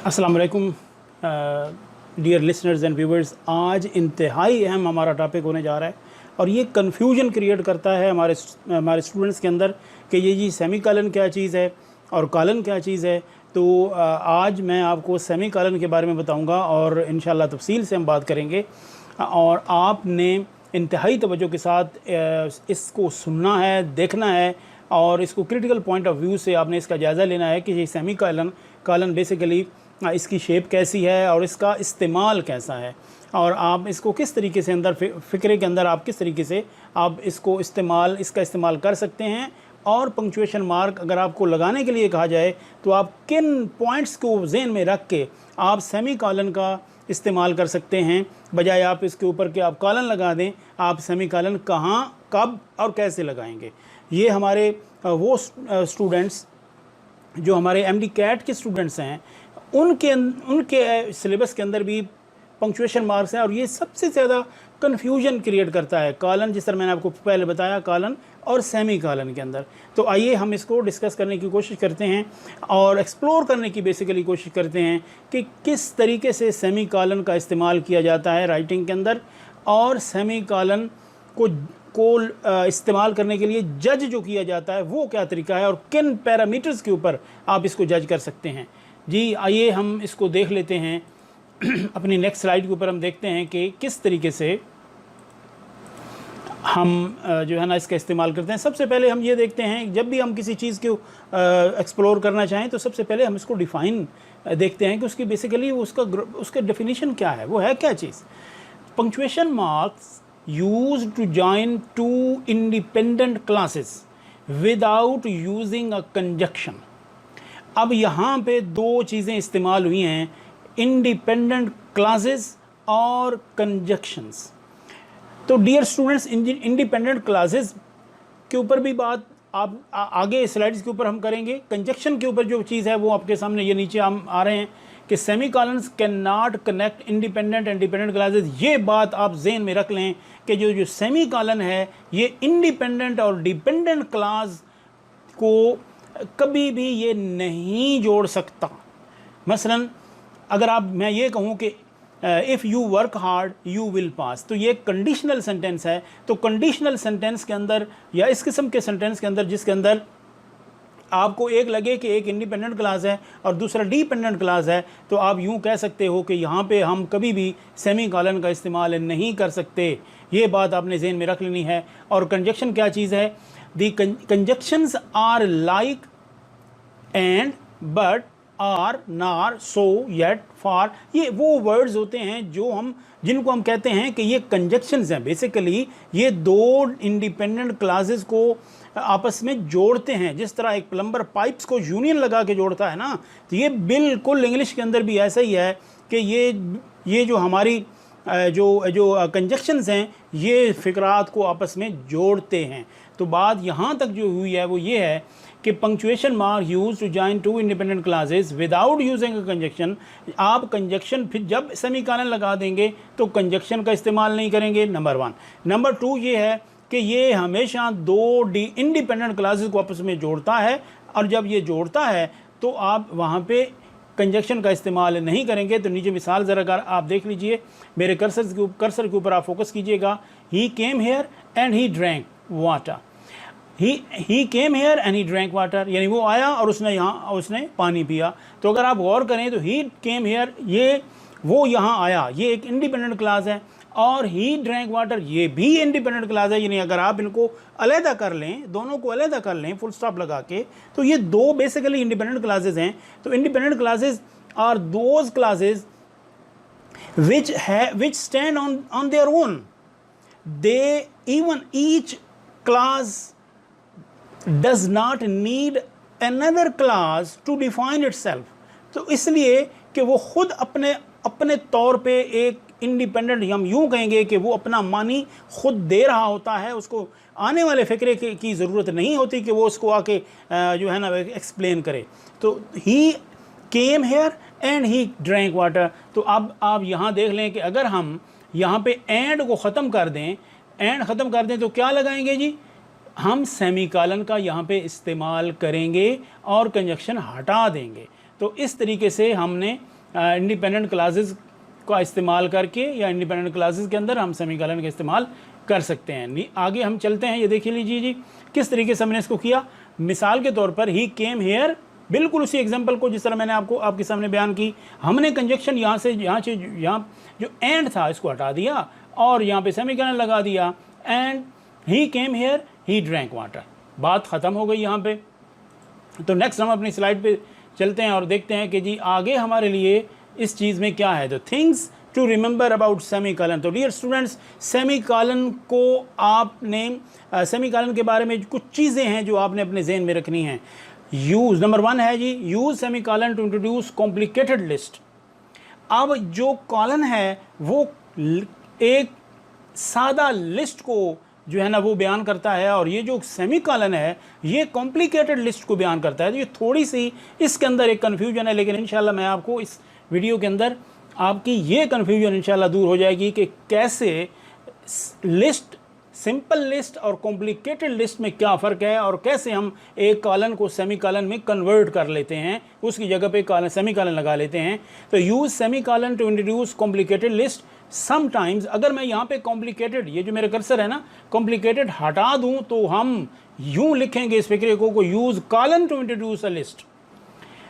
अस्सलाम वालेकुम dear listeners and viewers. आज इंतहाई अहम हमारा टॉपिक होने जा रहा है और ये कन्फ्यूजन क्रिएट करता है हमारे स्टूडेंट्स के अंदर कि ये जी सेमी कॉलन क्या चीज़ है और कॉलन क्या चीज़ है। तो आज मैं आपको सेमी कॉलन के बारे में बताऊंगा और इंशाल्लाह तफसील से हम बात करेंगे और आपने इंतहाई तवज्जो के साथ इसको सुनना है, देखना है और इसको क्रिटिकल पॉइंट ऑफ व्यू से आपने इसका जायज़ा लेना है कि ये सेमी कॉलन बेसिकली इसकी शेप कैसी है और इसका इस्तेमाल कैसा है और आप इसको किस तरीके से अंदर फ़िक्रे के अंदर आप किस तरीके से आप इसको इसका इस्तेमाल कर सकते हैं। और पंक्चुएशन मार्क अगर आपको लगाने के लिए कहा जाए तो आप किन पॉइंट्स को जहन में रख के आप सेमी कॉलन का इस्तेमाल कर सकते हैं, बजाय आप इसके ऊपर के आप कॉलन लगा दें। आप सेमी कॉलन कहाँ, कब और कैसे लगाएंगे, ये हमारे वो स्टूडेंट्स जो हमारे एमडी कैट के स्टूडेंट्स हैं उनके सिलेबस के अंदर भी पंक्चुएशन मार्क्स हैं और ये सबसे ज़्यादा कन्फ्यूजन क्रिएट करता है कॉलन, जिस तरह मैंने आपको पहले बताया, कॉलन और सेमी कॉलन के अंदर। तो आइए हम इसको डिस्कस करने की कोशिश करते हैं और एक्सप्लोर करने की बेसिकली कोशिश करते हैं कि किस तरीके से सेमी कॉलन का इस्तेमाल किया जाता है राइटिंग के अंदर और सेमी कॉलन को इस्तेमाल करने के लिए जज जो किया जाता है वो क्या तरीका है और किन पैरामीटर्स के ऊपर आप इसको जज कर सकते हैं। जी आइए हम इसको देख लेते हैं। अपनी नेक्स्ट स्लाइड के ऊपर हम देखते हैं कि किस तरीके से हम जो है ना इसका इस्तेमाल करते हैं। सबसे पहले हम ये देखते हैं, जब भी हम किसी चीज़ को एक्सप्लोर करना चाहें तो सबसे पहले हम इसको डिफ़ाइन देखते हैं कि उसकी बेसिकली उसका डेफिनेशन क्या है, वो है क्या चीज़। Punctuation marks used to join two independent classes without using a conjunction। अब यहाँ पे दो चीज़ें इस्तेमाल हुई हैं, इंडिपेंडेंट क्लासेस और कंजक्शंस। तो डियर स्टूडेंट्स, इंडिपेंडेंट क्लासेस के ऊपर भी बात आप आगे स्लाइड्स के ऊपर हम करेंगे। कंजक्शन के ऊपर जो चीज़ है वो आपके सामने ये नीचे हम आ रहे हैं कि semi colons can not connect independent and dependent classes. ये बात आप जहन में रख लें कि जो सेमी कॉलन है ये इंडिपेंडेंट और डिपेंडेंट क्लास को कभी भी ये नहीं जोड़ सकता। मसलन अगर मैं ये कहूँ कि if you work hard you will pass, तो ये कंडीशनल सेंटेंस है। तो कंडीशनल सेंटेंस के अंदर या इस किस्म के सेंटेंस के अंदर जिसके अंदर आपको एक लगे कि एक इंडिपेंडेंट क्लास है और दूसरा डिपेंडेंट क्लास है, तो आप यूँ कह सकते हो कि यहाँ पे हम कभी भी सेमी कॉलन का इस्तेमाल नहीं कर सकते। ये बात आपने जहन में रख लेनी है। और कंजक्शन क्या चीज़ है? The conjunctions are like and, but, or, nor, so, yet, फार, ये वो वर्ड्स होते हैं जिनको हम कहते हैं कि ये कंजक्शंस हैं। बेसिकली ये दो इंडिपेंडेंट क्लासेस को आपस में जोड़ते हैं। जिस तरह एक प्लम्बर पाइप्स को यूनियन लगा के जोड़ता है ना, तो ये बिल्कुल इंग्लिश के अंदर भी ऐसा ही है कि ये जो हमारी जो कंजक्शंस हैं ये फ़िक्रात को आपस में जोड़ते हैं। तो बात यहाँ तक जो हुई है वो ये है कि punctuation mark use to join two independent clauses without using a conjunction. आप कंजक्शन फिर जब सेमी कॉलन लगा देंगे तो कंजक्शन का इस्तेमाल नहीं करेंगे, नंबर 1। नंबर 2 ये है कि ये हमेशा दो इंडिपेंडेंट क्लासेस को आपस में जोड़ता है और जब ये जोड़ता है तो आप वहाँ पे कंजक्शन का इस्तेमाल नहीं करेंगे। तो नीचे मिसाल ज़रा आप देख लीजिए, मेरे कर्सर के ऊपर आप फोकस कीजिएगा। He came here and he drank water. He came here and he drank water, यानी वो आया और उसने पानी पिया। तो अगर आप गौर करें तो ही केम हेयर वो यहाँ आया, ये एक इंडिपेंडेंट क्लास है, और ही ड्रैंक वाटर ये भी इंडिपेंडेंट क्लास है। यानी अगर आप इनको अलहदा कर लें, दोनों को अलहदा कर लें फुल स्टॉप लगा के, तो ये दो बेसिकली इंडिपेंडेंट क्लासेस हैं। तो independent clauses are those clauses which stand on their own. They even each class does not need another class to define itself। तो इसलिए कि वो खुद अपने तौर पे एक इंडिपेंडेंट, हम यूँ कहेंगे कि वो अपना मानी खुद दे रहा होता है, उसको आने वाले फ़िक्रे की ज़रूरत नहीं होती कि वो उसको आके जो है ना एक्सप्लेन करे। तो he came here and he drank water. तो अब आप यहाँ देख लें कि अगर हम यहाँ पे एंड को ख़त्म कर दें तो क्या लगाएंगे जी? हम सेमी कॉलन का यहाँ पे इस्तेमाल करेंगे और कंजक्शन हटा देंगे। तो इस तरीके से हमने इंडिपेंडेंट क्लासेस का इस्तेमाल करके या इंडिपेंडेंट क्लासेस के अंदर हम सेमीकोलन का इस्तेमाल कर सकते हैं। आगे हम चलते हैं, ये देख लीजिए जी किस तरीके से हमने इसको किया। मिसाल के तौर पर ही केम हेयर, बिल्कुल उसी एग्जांपल को जिस तरह मैंने आपके सामने बयान की, हमने कंजक्शन यहाँ जो एंड था इसको हटा दिया और यहाँ पे सेमीकोलन लगा दिया, and he came hair he drank water, बात ख़त्म हो गई यहाँ पे। तो नेक्स्ट हम अपनी स्लाइड पे चलते हैं और देखते हैं कि जी आगे हमारे लिए इस चीज़ में क्या है। तो things to remember about semicolon. तो डियर स्टूडेंट्स, सेमीकोलन को आपने सेमीकोलन के बारे में कुछ चीज़ें हैं जो आपने अपने जहन में रखनी हैं। यूज़ नंबर 1 है जी, use semicolon to introduce complicated list. अब जो कॉलन है वो एक सादा लिस्ट को जो है ना वो बयान करता है, और ये जो सेमीकोलन है ये कॉम्प्लिकेटेड लिस्ट को बयान करता है। तो ये थोड़ी सी इसके अंदर एक कन्फ्यूजन है, लेकिन इंशाल्लाह मैं आपको इस वीडियो के अंदर आपकी ये कन्फ्यूजन इंशाल्लाह दूर हो जाएगी कि कैसे लिस्ट, सिंपल लिस्ट और कॉम्प्लिकेटेड लिस्ट में क्या फ़र्क है, और कैसे हम एक कॉलन को सेमीकोलन में कन्वर्ट कर लेते हैं, उसकी जगह पे सेमीकोलन लगा लेते हैं। तो use semicolon to introduce complicated list. Sometimes अगर मैं यहाँ पे कॉम्प्लिकेटेड, ये जो मेरा कर्सर है ना, कॉम्प्लिकेटेड हटा दूँ तो हम यूँ लिखेंगे इस फिक्रे को use colon to introduce a list.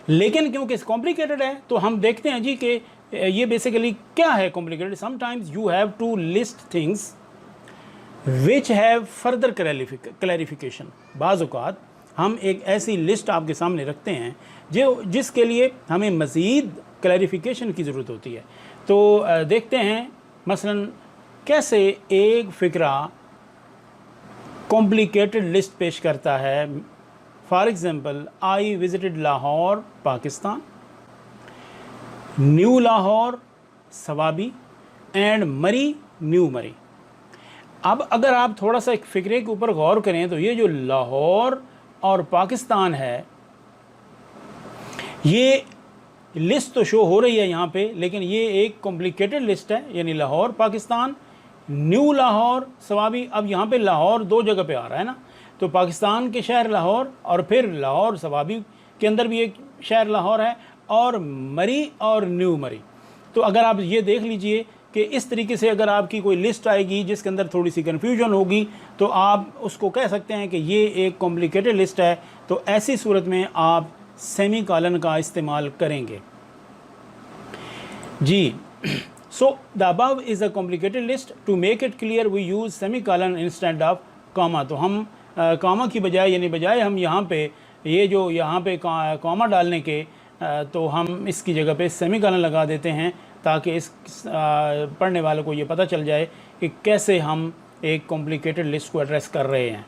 लेकिन क्योंकि कॉम्प्लिकेटेड है तो हम देखते हैं जी कि ये बेसिकली क्या है complicated. Sometimes you have to list things which have further clarification. बाज़ औक़ात हम एक ऐसी लिस्ट आपके सामने रखते हैं जिसके लिए हमें मज़ीद क्लैरिफिकेशन की ज़रूरत होती है। तो देखते हैं मसलन कैसे एक फ़िक्रा कॉम्प्लिकेटेड लिस्ट पेश करता है। For example, I visited Lahore Pakistan, new Lahore Swabi and मरी न्यू मरी। अब अगर आप थोड़ा सा एक फ़िक्रे के ऊपर गौर करें तो ये जो लाहौर और पाकिस्तान है, ये लिस्ट तो शो हो रही है यहाँ पे, लेकिन ये एक कॉम्प्लिकेटेड लिस्ट है, यानी लाहौर पाकिस्तान, न्यू लाहौर सवाबी। अब यहाँ पे लाहौर 2 जगह पे आ रहा है ना, तो पाकिस्तान के शहर लाहौर और फिर लाहौर सवाबी के अंदर भी एक शहर लाहौर है, और मरी और न्यू मरी। तो अगर आप ये देख लीजिए कि इस तरीके से अगर आपकी कोई लिस्ट आएगी जिसके अंदर थोड़ी सी कन्फ्यूजन होगी तो आप उसको कह सकते हैं कि ये एक कॉम्प्लिकेटेड लिस्ट है। तो ऐसी सूरत में आप सेमीकोलन का इस्तेमाल करेंगे जी। So the above is a complicated list, to make it clear we use semicolon instead of comma. तो हम कॉमा की बजाय, यानी बजाय हम यहाँ पे ये जो यहाँ पे कॉमा डालने के तो हम इसकी जगह पे सेमीकोलन लगा देते हैं, ताकि इस पढ़ने वाले को ये पता चल जाए कि कैसे हम एक कॉम्प्लिकेटेड लिस्ट को एड्रेस कर रहे हैं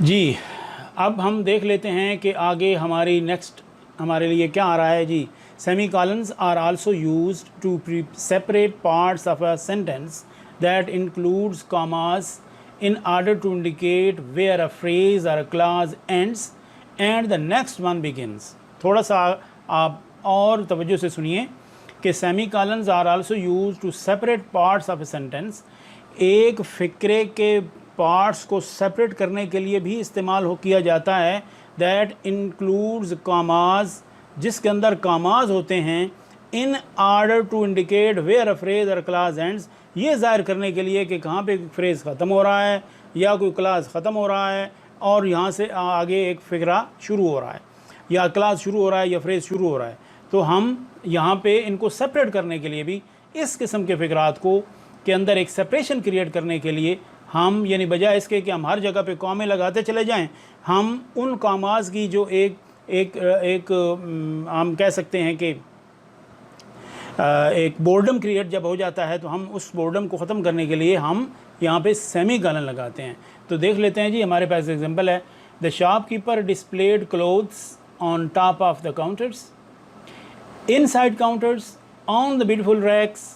जी। अब हम देख लेते हैं कि आगे हमारी नेक्स्ट हमारे लिए क्या आ रहा है जी। Semicolons are also used to separate parts of a sentence that includes commas in order to indicate where a phrase or a clause ends and the next one begins। थोड़ा सा आप और तवज्जो से सुनिए कि semicolons are also used to separate parts of a sentence. एक फ़िक्रे के पार्ट्स को सेपरेट करने के लिए भी इस्तेमाल किया जाता है। दैट इंक्लूड्स कॉमाज, जिसके अंदर कॉमाज होते हैं, in order to indicate where a phrase और क्लास एंड्स, ये ज़ाहिर करने के लिए कि कहाँ पे फ्रेज़ ख़त्म हो रहा है या कोई क्लास ख़त्म हो रहा है और यहाँ से आगे एक फ़िक्रा शुरू हो रहा है, या क्लास शुरू हो रहा है या फ्रेज़ शुरू हो रहा है। तो हम यहाँ पे इनको सेपरेट करने के लिए भी इस किस्म के फ़िक्रात को के अंदर एक सेपरेशन क्रिएट करने के लिए हम, यानी बजाय इसके कि हम हर जगह पे कॉमे लगाते चले जाएं, हम उन कॉमास की जो एक हम कह सकते हैं कि एक बोर्डम क्रिएट जब हो जाता है तो हम उस बोर्डम को ख़त्म करने के लिए हम यहाँ पे सेमीकोलन लगाते हैं। तो देख लेते हैं जी, हमारे पास एग्जांपल है। The shopkeeper displayed clothes on top of the counters, inside counters, on the beautiful racks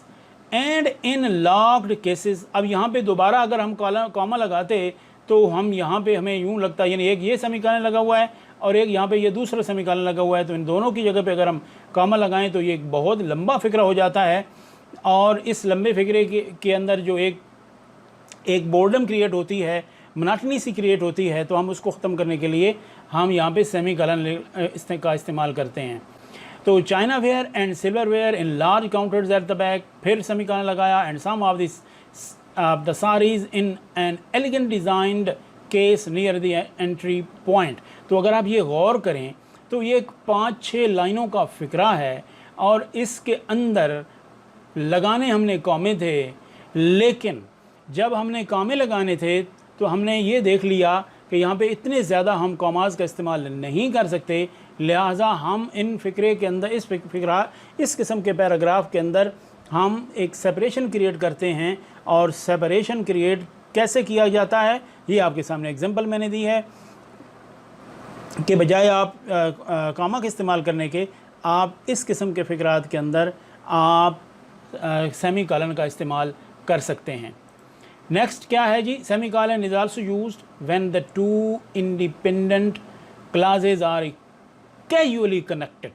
and in locked cases. अब यहाँ पे दोबारा अगर हम कॉमा लगाते तो हम यहाँ पे हमें यूँ लगता है, यानी एक ये सेमीकोलन लगा हुआ है और एक यहाँ पे ये दूसरा सेमीकोलन लगा हुआ है, तो इन दोनों की जगह पे अगर हम कॉमा लगाएं तो ये एक बहुत लंबा फ़िक्रा हो जाता है। और इस लंबे फ़िक्रे के अंदर जो एक बोर्डम क्रिएट होती है, मोनोटनी सी क्रिएट होती है, तो हम उसको ख़त्म करने के लिए हम यहाँ पे सेमीकोलन का इस्तेमाल करते हैं। तो chinaware and silverware in large counters at the back, फिर सेमीकोलन लगाया, and some of this the saris in an elegant designed case near the entry point. तो अगर आप ये गौर करें तो ये एक 5-6 लाइनों का फ़िक्रा है, और इसके अंदर लगाने हमने कॉमे थे, लेकिन जब हमने कॉमे लगाने थे तो हमने ये देख लिया कि यहाँ पे इतने ज़्यादा हम कॉमास का इस्तेमाल नहीं कर सकते, लिहाजा हम इन फ़िक्रे के अंदर इस किस्म के पैराग्राफ के अंदर हम एक सेपरेशन क्रिएट करते हैं। और सेपरेशन क्रिएट कैसे किया जाता है ये आपके सामने एग्जांपल मैंने दी है, कि बजाय आप कामा का इस्तेमाल करने के आप इस किस्म के फ़िक्रात के अंदर आप सेमी कॉलन का इस्तेमाल कर सकते हैं। नेक्स्ट क्या है जी, semicolon is also used when the two independent clauses are casually connected.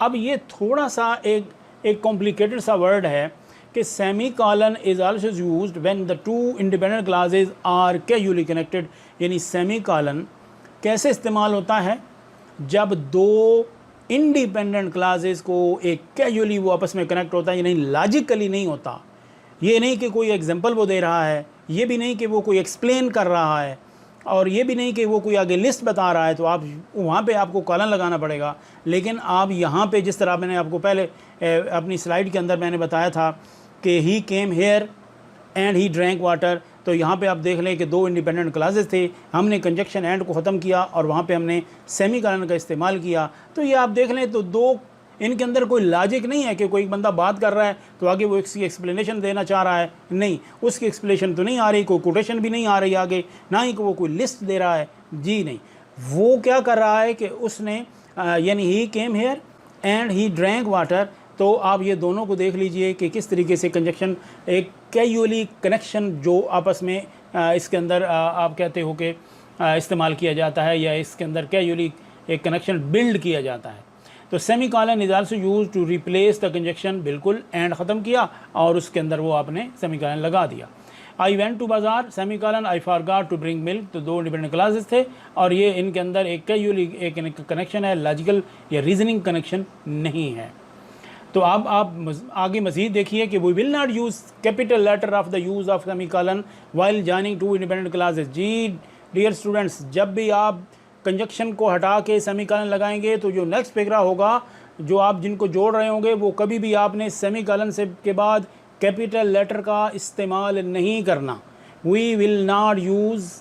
अब ये थोड़ा सा एक कॉम्प्लिकेटेड सा वर्ड है कि semicolon is also used when the two independent clauses are casually connected. यानी सेमी कॉलन कैसे इस्तेमाल होता है, जब दो इंडिपेंडेंट क्लासेस को एक कैजुअली वो आपस में कनेक्ट होता है, ये नहीं लॉजिकली नहीं होता। ये नहीं कि कोई एग्जांपल वो दे रहा है, ये भी नहीं कि वो कोई एक्सप्लेन कर रहा है, और ये भी नहीं कि वो कोई आगे लिस्ट बता रहा है, तो आप वहाँ पे आपको कॉलन लगाना पड़ेगा। लेकिन आप यहाँ पे जिस तरह मैंने आपको पहले अपनी स्लाइड के अंदर मैंने बताया था कि he came here and he drank water, तो यहाँ पे आप देख लें कि दो इंडिपेंडेंट क्लासेस थे, हमने कंजक्शन एंड को ख़त्म किया और वहाँ पे हमने सेमी कॉलन का इस्तेमाल किया। तो ये आप देख लें तो दो, इनके अंदर कोई लॉजिक नहीं है कि कोई बंदा बात कर रहा है तो आगे वो इसकी एक्सप्लेनेशन देना चाह रहा है, नहीं, उसकी एक्सप्लेनेशन तो नहीं आ रही, कोई कोटेशन भी नहीं आ रही आगे, ना ही वो कोई लिस्ट दे रहा है, जी नहीं। वो क्या कर रहा है कि उसने यानी he came here and he drank water, तो आप ये दोनों को देख लीजिए कि किस तरीके से कंजक्शन एक कैजुअली कनेक्शन जो आपस में इसके अंदर आप कहते हो कि इस्तेमाल किया जाता है, या इसके अंदर कैजुअली एक कनेक्शन बिल्ड किया जाता है। तो semicolon is also use to replace the conjunction, बिल्कुल एंड ख़त्म किया और उसके अंदर वो आपने सेमी कॉलन लगा दिया। आई वेंट टू बाज़ार, semicolon I forgot to bring milk, तो दो इंडिपेंडेंट क्लासेस थे और ये इनके अंदर एक कैजुअली एक कनेक्शन है, लॉजिकल या रीजनिंग कनेक्शन नहीं है। तो अब आप आगे मज़ीद देखिए कि we will not use capital letter of the use of semicolon while joining two independent clauses. जी डियर स्टूडेंट्स, जब भी आप कंजक्शन को हटा के सेमी कॉलन लगाएंगे तो जो नेक्स्ट फिक्रा होगा, जो आप जिनको जोड़ रहे होंगे, वो कभी भी आपने सेमी कॉलन से के बाद कैपिटल लेटर का इस्तेमाल नहीं करना। We will not use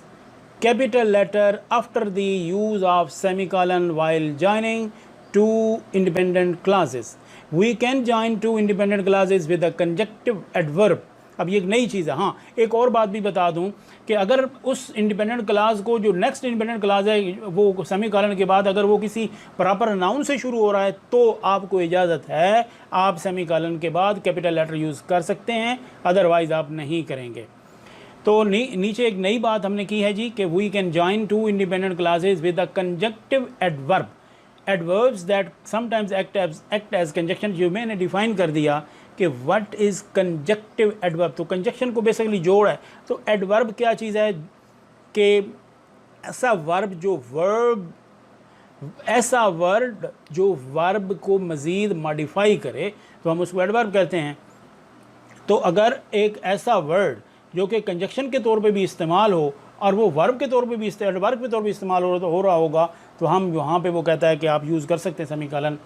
capital letter after the use of semicolon while joining two independent clauses. We can join two independent classes with a conjunctive adverb। अब ये एक नई चीज़ है। हाँ, एक और बात भी बता दूं कि अगर उस इंडिपेंडेंट क्लास को, जो नेक्स्ट इंडिपेंडेंट क्लास है, वो सेमी कॉलन के बाद अगर वो किसी प्रॉपर नाउन से शुरू हो रहा है तो आपको इजाज़त है, आप सेमी कॉलन के बाद कैपिटल लेटर यूज़ कर सकते हैं, अदरवाइज़ आप नहीं करेंगे। तो नीचे एक नई बात हमने की है जी कि we can join two independent clauses with a conjunctive adverb. Adverbs that sometimes act as conjunction, जो मैंने डिफाइन कर दिया कि व्हाट इज़ कंजक्टिव एडवर्ब। तो कंजक्शन को बेसिकली जोड़ है, तो एडवर्ब क्या चीज़ है कि ऐसा वर्ड जो वर्ब को मज़ीद मॉडिफाई करे तो हम उसको एडवर्ब कहते हैं। तो अगर एक ऐसा वर्ड जो कि कंजक्शन के तौर पे भी इस्तेमाल हो और वो वर्ब के तौर पे भी एडवर्ब के तौर पे इस्तेमाल हो रहा होगा, तो हम वहाँ पे वो कहता है कि आप यूज़ कर सकते हैं सेमी कॉलन।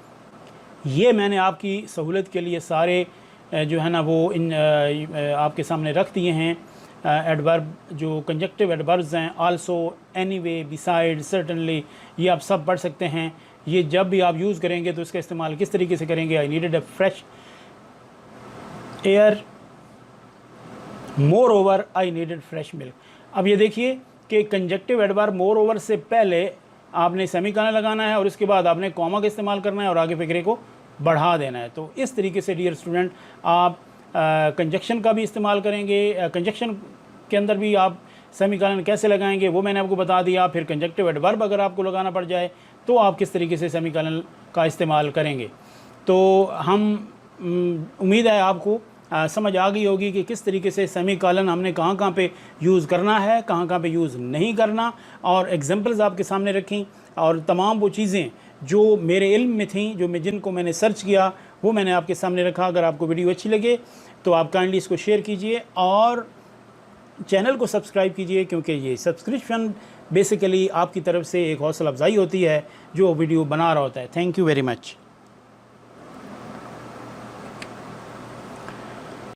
ये मैंने आपकी सहूलत के लिए सारे जो है ना वो आपके सामने रख दिए हैं एडवर्ब, जो कंजक्टिव एडवर्ब्स हैं। आल्सो, एनीवे, बिसाइड, सर्टेनली, ये आप सब पढ़ सकते हैं। ये जब भी आप यूज़ करेंगे तो इसका इस्तेमाल किस तरीके से करेंगे। I needed a fresh air, more over I needed fresh milk. अब ये देखिए कि कंजक्टिव एडवर्ब मोर ओवर से पहले आपने सेमी कॉलन लगाना है और उसके बाद आपने कॉमा का इस्तेमाल करना है और आगे फिक्रे को बढ़ा देना है। तो इस तरीके से डियर स्टूडेंट आप कंजक्शन का भी इस्तेमाल करेंगे। कंजक्शन के अंदर भी आप सेमी कॉलन कैसे लगाएंगे वो मैंने आपको बता दिया। फिर कंजक्टिव एडवर्ब अगर आपको लगाना पड़ जाए तो आप किस तरीके से सेमी कॉलन का इस्तेमाल करेंगे। तो हम उम्मीद है आपको समझ आ गई होगी कि किस तरीके से सेमी कॉलन हमने कहाँ कहाँ पे यूज़ करना है, कहाँ कहाँ पे यूज़ नहीं करना, और एग्जांपल्स आपके सामने रखी और तमाम वो चीज़ें जो मेरे इल्म में थी, जिनको मैंने सर्च किया, वो मैंने आपके सामने रखा। अगर आपको वीडियो अच्छी लगे तो आप काइंडली इसको शेयर कीजिए और चैनल को सब्सक्राइब कीजिए, क्योंकि ये सब्सक्रिप्शन बेसिकली आपकी तरफ से एक हौसला अफजाई होती है जो वीडियो बना रहा होता है। Thank you very much.